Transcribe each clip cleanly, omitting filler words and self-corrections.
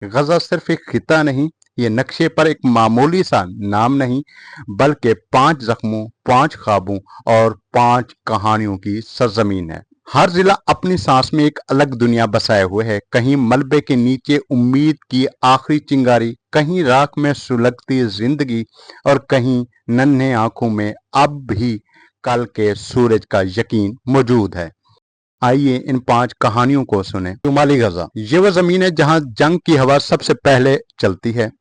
गजा सिर्फ एक खिता नहीं, ये नक्शे पर एक मामूली सा नाम नहीं, बल्कि 5 जख्मों, 5 ख्वाबों और 5 कहानियों की सरजमीन है। हर जिला अपनी सांस में एक अलग दुनिया बसाए हुए है। कहीं मलबे के नीचे उम्मीद की आखिरी चिंगारी, कहीं राख में सुलगती जिंदगी और कहीं नन्हे आंखों में अब भी कल के सूरज का यकीन मौजूद है। आइए इन 5 कहानियों को सुने। शुमाली गजा, ये वो जमीन है जहां जंग की हवा सबसे पहले चलती है।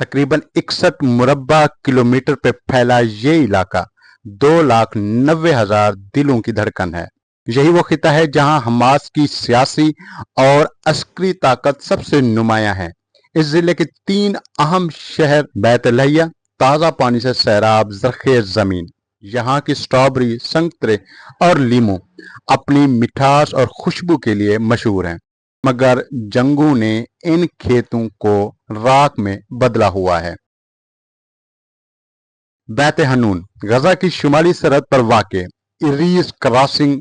तकरीबन 61 मुरब्बा किलोमीटर पे फैला ये इलाका 2,90,000 दिलों की धड़कन है। यही वो खिता है जहां हमास की सियासी और अस्करी ताकत सबसे नुमाया है। इस जिले के 3 अहम शहर बैतलहैया, ताजा पानी से सैराब जरखेज जमीन, यहाँ की स्ट्रॉबेरी, संतरे और लीमू अपनी मिठास और खुशबू के लिए मशहूर हैं, मगर जंगों ने इन खेतों को राख में बदला हुआ है। बैत हनून, गजा की शुमाली सरहद पर वाक़े इरीस क्रॉसिंग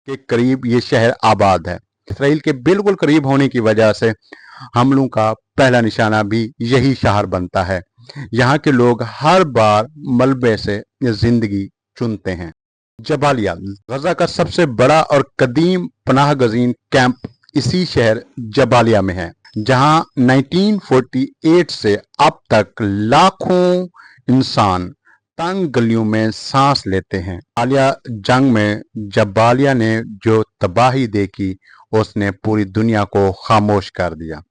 के करीब ये शहर आबाद है। इसराइल के बिल्कुल करीब होने की वजह से हमलों का पहला निशाना भी यही शहर बनता है। यहाँ के लोग हर बार मलबे से जिंदगी चुनते हैं। जबालिया, गजा का सबसे बड़ा और कदीम पनाह गजीन कैंप इसी शहर जबालिया में है, जहां 1948 से अब तक लाखों इंसान तंग गलियों में सांस लेते हैं। आलिया जंग में जबालिया ने जो तबाही देखी, उसने पूरी दुनिया को खामोश कर दिया।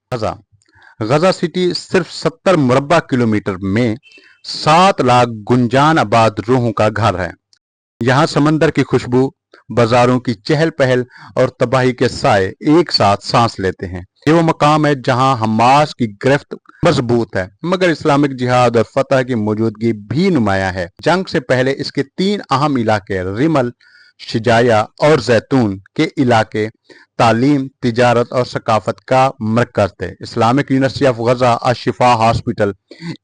गजा सिटी सिर्फ 70 मुरब्बा किलोमीटर में 7 लाख गुंजान आबाद रूहों का घर है। यहाँ समंदर की खुशबू, बाजारों की चहल पहल और तबाही के साए एक साथ सांस लेते हैं। ये वो मकाम है जहाँ हमास की गिरफ्त मजबूत है, मगर इस्लामिक जिहाद और फतह की मौजूदगी भी नुमाया है। जंग से पहले इसके 3 अहम इलाके रिमल, शिजाया और जैतून के इलाके तालीम, तिजारत और सकाफत का मरकज थे। Islamic university of Gaza, Al-Shifa hospital,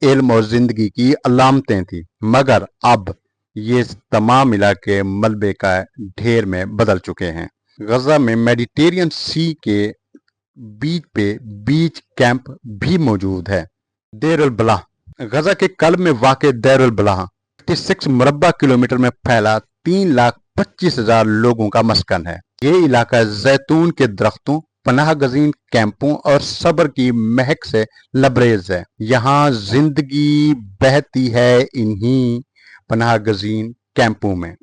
इल्म और जिंदगी की अलामतें थी, मगर अब ये तमाम इलाके मलबे का ढेर में बदल चुके हैं। गजा में मेडिटेरियन सी के बीच पे बीच कैंप भी मौजूद है। देर अल बलाह, गजा के कल्ब में वाक़ देर अल बलाह 56 मुरब्बा किलोमीटर में फैला 3,25,000 लोगों का मस्कन है। ये इलाका जैतून के दरख्तों, पनाह गजीन कैंपों और सब्र की महक से लबरेज है। यहाँ जिंदगी बहती है इन्हीं पनाह गजीन कैंपों में।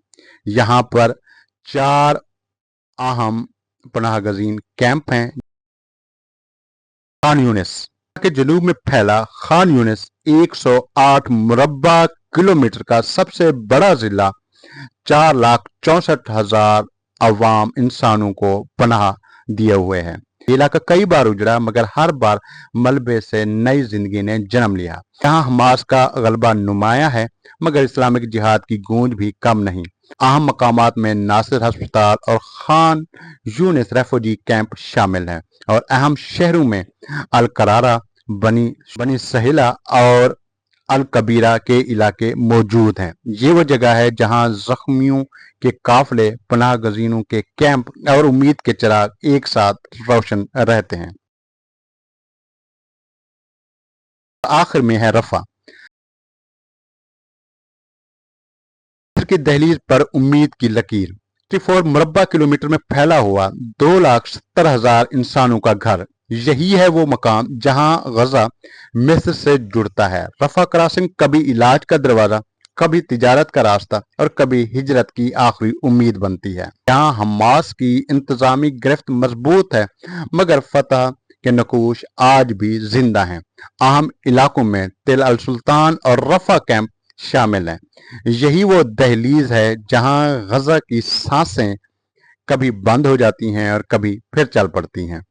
यहाँ पर 4 अहम पनाह गजीन कैंप हैं। खान यूनिस के जनूब में फैला खान यूनिस 108 मुरब्बा किलोमीटर का सबसे बड़ा जिला 4,64,000 अवाम इंसानों को पनाह दिए हुए हैं। ये इलाका कई बार उजड़ा, मगर हर बार मलबे से नई जिंदगी ने जन्म लिया। यहाँ हमास का गलबा नुमाया है, मगर इस्लामिक जिहाद की गूंज भी कम नहीं। अहम मकामात में नासिर अस्पताल और खान यूनिस रेफ्यूजी कैंप शामिल हैं, और अहम शहरों में अल करारा, बनी सहेला और अल कबीरा के इलाके मौजूद हैं। ये वो जगह है जहां जख्मियों के काफले, पनाह गजीनों के कैंप और उम्मीद के चिराग एक साथ रोशन रहते हैं। आखिर में है रफा की दहलीज पर उम्मीद की लकीर। 64 मुरब्बा किलोमीटर में फैला हुआ 2,70,000 इंसानों का घर, यही है वो मकाम जहां गजा मिस्र से जुड़ता है। रफा क्रॉसिंग कभी इलाज का दरवाजा, कभी तिजारत का रास्ता और कभी हिजरत की आखिरी उम्मीद बनती है। यहाँ हमास की इंतजामी गिरफ्त मजबूत है, मगर फतह के नकूश आज भी जिंदा हैं। अहम इलाकों में तिल अल सुल्तान और रफा कैंप शामिल हैं। यही वो दहलीज है जहां गजा की सांसें कभी बंद हो जाती हैं और कभी फिर चल पड़ती हैं।